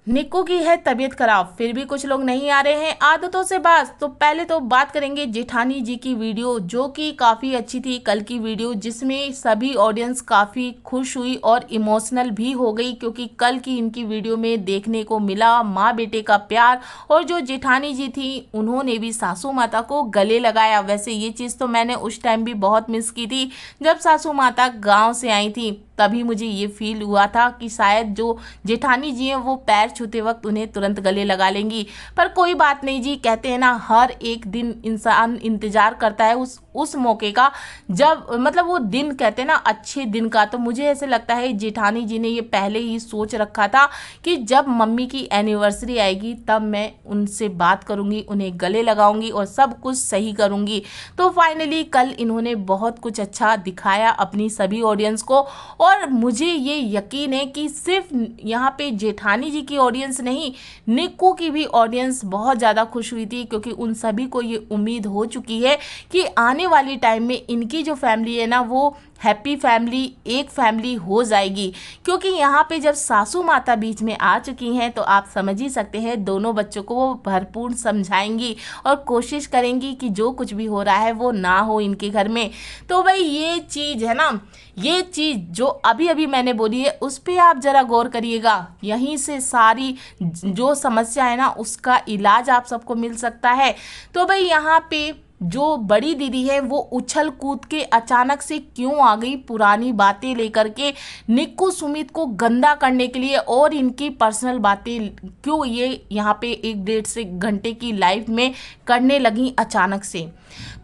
निक्कू की है तबीयत खराब, फिर भी कुछ लोग नहीं आ रहे हैं आदतों से बाज। तो पहले तो बात करेंगे जेठानी जी की वीडियो, जो कि काफ़ी अच्छी थी कल की वीडियो, जिसमें सभी ऑडियंस काफ़ी खुश हुई और इमोशनल भी हो गई, क्योंकि कल की इनकी वीडियो में देखने को मिला माँ बेटे का प्यार। और जो जेठानी जी थी उन्होंने भी सासू माता को गले लगाया। वैसे ये चीज़ तो मैंने उस टाइम भी बहुत मिस की थी, जब सासू माता गाँव से आई थी, तभी मुझे ये फील हुआ था कि शायद जो जेठानी जी हैं वो पैर छूते वक्त उन्हें तुरंत गले लगा लेंगी। पर कोई बात नहीं जी, कहते हैं ना हर एक दिन इंसान इंतजार करता है उस मौके का, जब मतलब वो दिन कहते हैं ना अच्छे दिन का। तो मुझे ऐसे लगता है जेठानी जी ने ये पहले ही सोच रखा था कि जब मम्मी की एनिवर्सरी आएगी तब मैं उनसे बात करूंगी, उन्हें गले लगाऊंगी और सब कुछ सही करूंगी। तो फाइनली कल इन्होंने बहुत कुछ अच्छा दिखाया अपनी सभी ऑडियंस को। और मुझे ये यकीन है कि सिर्फ यहाँ पे जेठानी जी की ऑडियंस नहीं, निक्कू की भी ऑडियंस बहुत ज़्यादा खुश हुई थी, क्योंकि उन सभी को ये उम्मीद हो चुकी है कि आने वाली टाइम में इनकी जो फैमिली है ना वो हैप्पी फैमिली, एक फैमिली हो जाएगी। क्योंकि यहाँ पे जब सासू माता बीच में आ चुकी हैं तो आप समझ ही सकते हैं दोनों बच्चों को वो भरपूर समझाएंगी और कोशिश करेंगी कि जो कुछ भी हो रहा है वो ना हो इनके घर में। तो भाई ये चीज़ है ना, ये चीज़ जो अभी अभी मैंने बोली है उस पर आप ज़रा गौर करिएगा। यहीं से सारी जो समस्या है ना उसका इलाज आप सबको मिल सकता है। तो भाई यहाँ पे जो बड़ी दीदी है वो उछल कूद के अचानक से क्यों आ गई पुरानी बातें लेकर के निक्कू सुमित को गंदा करने के लिए, और इनकी पर्सनल बातें क्यों ये यहाँ पे 1 से 1.5 घंटे की लाइफ में करने लगी अचानक से।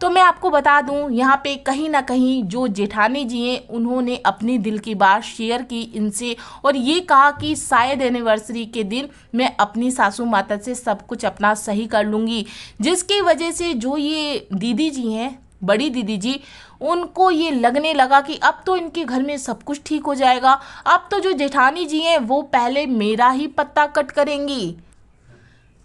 तो मैं आपको बता दूं यहाँ पे कहीं ना कहीं जो जेठानी जी हैं उन्होंने अपनी दिल की बात शेयर की इनसे, और ये कहा कि शायद एनिवर्सरी के दिन मैं अपनी सासू माता से सब कुछ अपना सही कर लूँगी, जिसकी वजह से जो ये दीदी जी हैं, बड़ी दीदी जी, उनको ये लगने लगा कि अब तो इनके घर में सब कुछ ठीक हो जाएगा। अब तो जो जेठानी जी हैं वो पहले मेरा ही पत्ता कट करेंगी।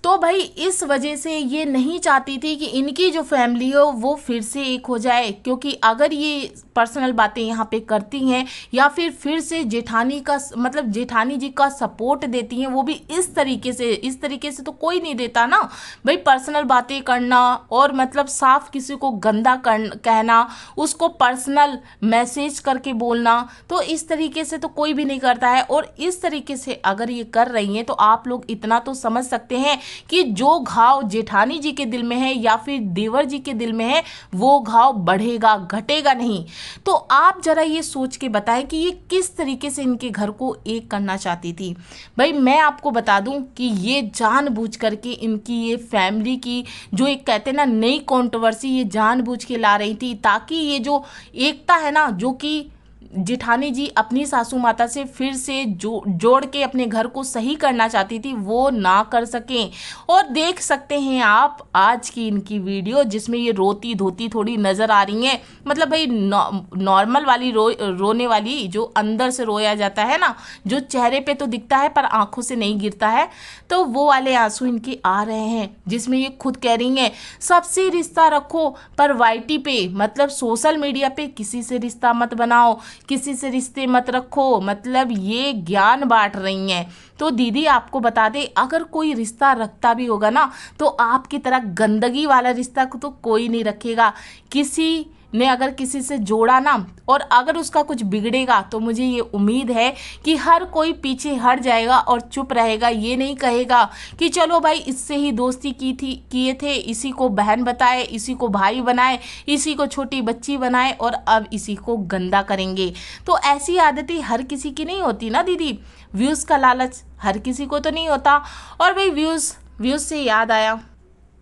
तो भाई इस वजह से ये नहीं चाहती थी कि इनकी जो फैमिली हो वो फिर से एक हो जाए, क्योंकि अगर ये पर्सनल बातें यहाँ पे करती हैं या फिर से जेठानी का मतलब जेठानी जी का सपोर्ट देती हैं, वो भी इस तरीके से तो कोई नहीं देता ना भाई। पर्सनल बातें करना और मतलब साफ किसी को गंदा कहना, उसको पर्सनल मैसेज करके बोलना, तो इस तरीके से तो कोई भी नहीं करता है। और इस तरीके से अगर ये कर रही हैं तो आप लोग इतना तो समझ सकते हैं कि जो घाव जेठानी जी के दिल में है या फिर देवर जी के दिल में है वो घाव बढ़ेगा, घटेगा नहीं। तो आप जरा ये सोच के बताएं कि ये किस तरीके से इनके घर को एक करना चाहती थी। भाई मैं आपको बता दूं कि ये जानबूझ करके इनकी ये फैमिली की जो एक कहते हैं ना नई कंट्रोवर्सी ये जानबूझ के ला रही थी, ताकि ये जो एकता है ना जो कि जेठानी जी अपनी सासू माता से फिर से जोड़ के अपने घर को सही करना चाहती थी वो ना कर सकें। और देख सकते हैं आप आज की इनकी वीडियो, जिसमें ये रोती धोती थोड़ी नज़र आ रही हैं। मतलब भाई नॉर्मल वाली रोने वाली जो अंदर से रोया जाता है ना, जो चेहरे पे तो दिखता है पर आंखों से नहीं गिरता है, तो वो वाले आंसू इनके आ रहे हैं, जिसमें ये खुद कह रही हैं सबसे रिश्ता रखो पर वाईटी पे मतलब सोशल मीडिया पे किसी से रिश्ता मत बनाओ, किसी से रिश्ते मत रखो, मतलब ये ज्ञान बांट रही हैं। तो दीदी आपको बता दे, अगर कोई रिश्ता रखता भी होगा ना तो आपकी तरह गंदगी वाला रिश्ता तो कोई नहीं रखेगा। किसी ने अगर किसी से जोड़ा ना और अगर उसका कुछ बिगड़ेगा तो मुझे ये उम्मीद है कि हर कोई पीछे हट जाएगा और चुप रहेगा। ये नहीं कहेगा कि चलो भाई इससे ही दोस्ती किए थे, इसी को बहन बताए, इसी को भाई बनाए, इसी को छोटी बच्ची बनाए और अब इसी को गंदा करेंगे। तो ऐसी आदतें हर किसी की नहीं होती ना दीदी। व्यूज़ का लालच हर किसी को तो नहीं होता। और भाई व्यूज़ से याद आया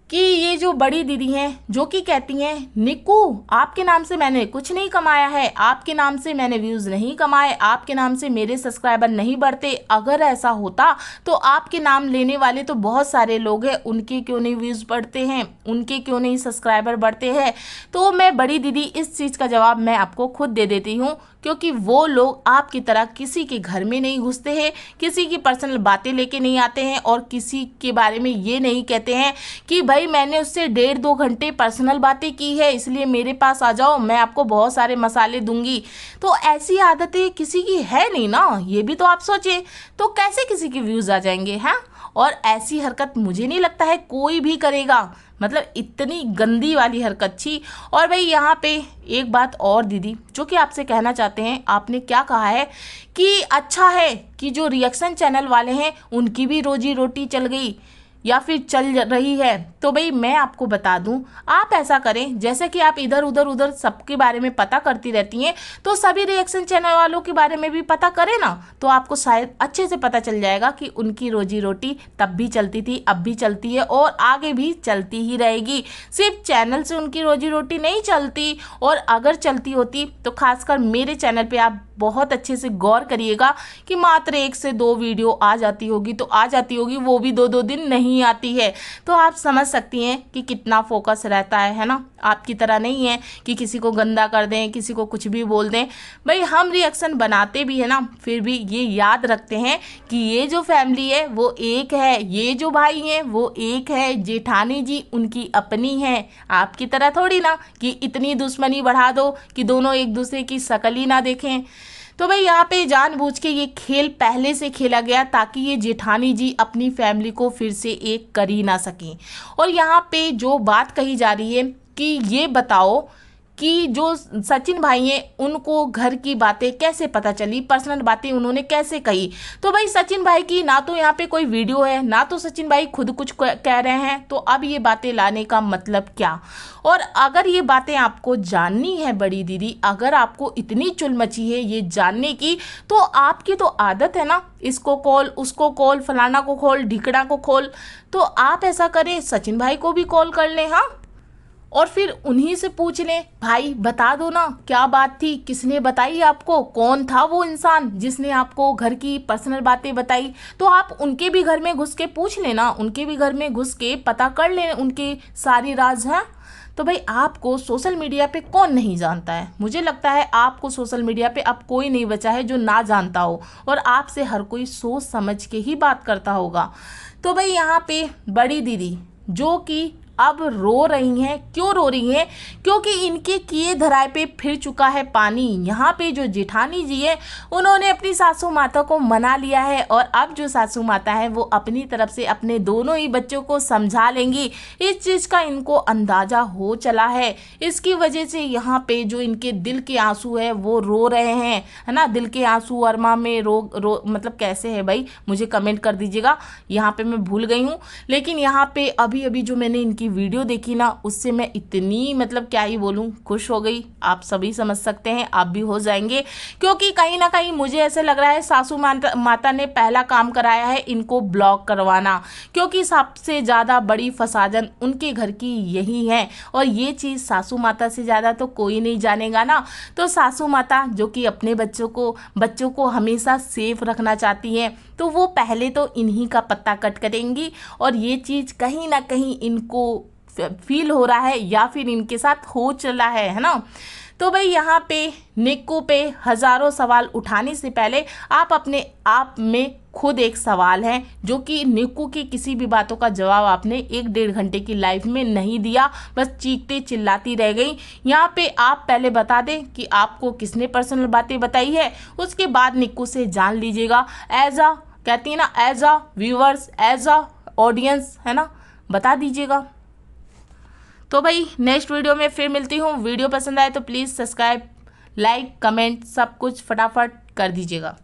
कि ये जो बड़ी दीदी हैं जो कि कहती हैं निक्कू आपके नाम से मैंने कुछ नहीं कमाया है, आपके नाम से मैंने व्यूज़ नहीं कमाए, आपके नाम से मेरे सब्सक्राइबर नहीं बढ़ते। अगर ऐसा होता तो आपके नाम लेने वाले तो बहुत सारे लोग हैं, उनके क्यों नहीं व्यूज़ बढ़ते हैं, उनके क्यों नहीं सब्सक्राइबर बढ़ते हैं। तो मैं बड़ी दीदी इस चीज़ का जवाब मैं आपको खुद दे देती हूँ क्योंकि वो लोग आपकी तरह किसी के घर में नहीं घुसते हैं, किसी की पर्सनल बातें लेके नहीं आते हैं और किसी के बारे में ये नहीं कहते हैं कि भाई मैंने उससे 1.5-2 घंटे पर्सनल बातें की है इसलिए मेरे पास आ जाओ, मैं आपको बहुत सारे मसाले दूंगी। तो ऐसी आदतें किसी की है नहीं ना, ये भी तो आप सोचिए। तो कैसे किसी के व्यूज़ आ जाएंगे हैं? और ऐसी हरकत मुझे नहीं लगता है कोई भी करेगा, मतलब इतनी गंदी वाली हरकत थी। और भाई यहाँ पे एक बात और दीदी जो कि आपसे कहना चाहते हैं, आपने क्या कहा है कि अच्छा है कि जो रिएक्शन चैनल वाले हैं उनकी भी रोजी रोटी चल गई या फिर चल रही है। तो भाई मैं आपको बता दूं, आप ऐसा करें जैसे कि आप इधर उधर सबके बारे में पता करती रहती हैं, तो सभी रिएक्शन चैनल वालों के बारे में भी पता करें ना, तो आपको शायद अच्छे से पता चल जाएगा कि उनकी रोजी रोटी तब भी चलती थी, अब भी चलती है और आगे भी चलती ही रहेगी। सिर्फ चैनल से उनकी रोजी रोटी नहीं चलती, और अगर चलती होती तो खासकर मेरे चैनल पे आप बहुत अच्छे से गौर करिएगा कि मात्र 1 से 2 वीडियो आ जाती होगी, तो आ जाती होगी, वो भी 2-2 दिन नहीं आती है। तो आप समझ सकती हैं कि कितना फोकस रहता है ना। आपकी तरह नहीं है कि किसी को गंदा कर दें, किसी को कुछ भी बोल दें। भाई हम रिएक्शन बनाते भी है ना, फिर भी ये याद रखते हैं कि ये जो फैमिली है वो एक है, ये जो भाई हैं वो एक है, जेठानी जी उनकी अपनी है। आपकी तरह थोड़ी ना कि इतनी दुश्मनी बढ़ा दो कि दोनों एक दूसरे की शक्ल ही ना देखें। तो भाई यहाँ पे जानबूझ के ये खेल पहले से खेला गया ताकि ये जेठानी जी अपनी फैमिली को फिर से एक कर ही ना सकें। और यहाँ पे जो बात कही जा रही है कि ये बताओ कि जो सचिन भाई हैं उनको घर की बातें कैसे पता चली, पर्सनल बातें उन्होंने कैसे कही। तो भाई सचिन भाई की ना तो यहाँ पे कोई वीडियो है, ना तो सचिन भाई खुद कुछ कह रहे हैं, तो अब ये बातें लाने का मतलब क्या। और अगर ये बातें आपको जाननी है बड़ी दीदी, अगर आपको इतनी चुल मची है ये जानने की, तो आपकी तो आदत है ना, इसको कॉल, उसको कॉल, फलाना को कॉल, ढिकड़ा को कॉल। तो आप ऐसा करें, सचिन भाई को भी कॉल कर लें, हाँ, और फिर उन्हीं से पूछ लें, भाई बता दो ना क्या बात थी, किसने बताई आपको, कौन था वो इंसान जिसने आपको घर की पर्सनल बातें बताई। तो आप उनके भी घर में घुस के पूछ लेना, उनके भी घर में घुस के पता कर लें उनके सारी राज हैं। तो भाई आपको सोशल मीडिया पे कौन नहीं जानता है, मुझे लगता है आपको सोशल मीडिया पे अब कोई नहीं बचा है जो ना जानता हो, और आपसे हर कोई सोच समझ के ही बात करता होगा। तो भाई यहाँ पे बड़ी दीदी जो कि अब रो रही हैं, क्यों रो रही हैं, क्योंकि इनके किए धराए पे फिर चुका है पानी। यहाँ पे जो जेठानी जी है उन्होंने अपनी सासू माता को मना लिया है, और अब जो सासू माता है वो अपनी तरफ से अपने दोनों ही बच्चों को समझा लेंगी। इस चीज़ का इनको अंदाज़ा हो चला है, इसकी वजह से यहाँ पे जो इनके दिल के आंसू है वो रो रहे हैं, है ना। दिल के आंसू अरमा में रो मतलब कैसे है भाई, मुझे कमेंट कर दीजिएगा, यहाँ पे मैं भूल गई हूँ। लेकिन यहाँ पे अभी अभी जो मैंने इनकी वीडियो देखी ना, उससे मैं इतनी मतलब क्या ही बोलूं, खुश हो गई। आप सभी समझ सकते हैं, आप भी हो जाएंगे, क्योंकि कहीं ना कहीं मुझे ऐसे लग रहा है सासू माता ने पहला काम कराया है इनको ब्लॉक करवाना, क्योंकि सबसे ज़्यादा बड़ी फसादन उनके घर की यही है, और ये चीज़ सासू माता से ज़्यादा तो कोई नहीं जानेगा ना। तो सासू माता जो कि अपने बच्चों को हमेशा सेफ रखना चाहती हैं, तो वो पहले तो इन्हीं का पत्ता कट करेंगी, और ये चीज़ कहीं ना कहीं इनको फील हो रहा है या फिर इनके साथ हो चला है ना। तो भाई यहाँ पे निक्कू पे हज़ारों सवाल उठाने से पहले आप अपने आप में खुद एक सवाल है, जो कि निक्कू की किसी भी बातों का जवाब आपने 1-1.5 घंटे की लाइफ में नहीं दिया, बस चीखते चिल्लाती रह गई। यहाँ पे आप पहले बता दें कि आपको किसने पर्सनल बातें बताई है, उसके बाद निक्कू से जान लीजिएगा। एज अ कहती है ना, as a viewers, as a audience, है ना, बता दीजिएगा। तो भाई नेक्स्ट वीडियो में फिर मिलती हूँ। वीडियो पसंद आए तो प्लीज़ सब्सक्राइब, लाइक, कमेंट सब कुछ फटाफट कर दीजिएगा।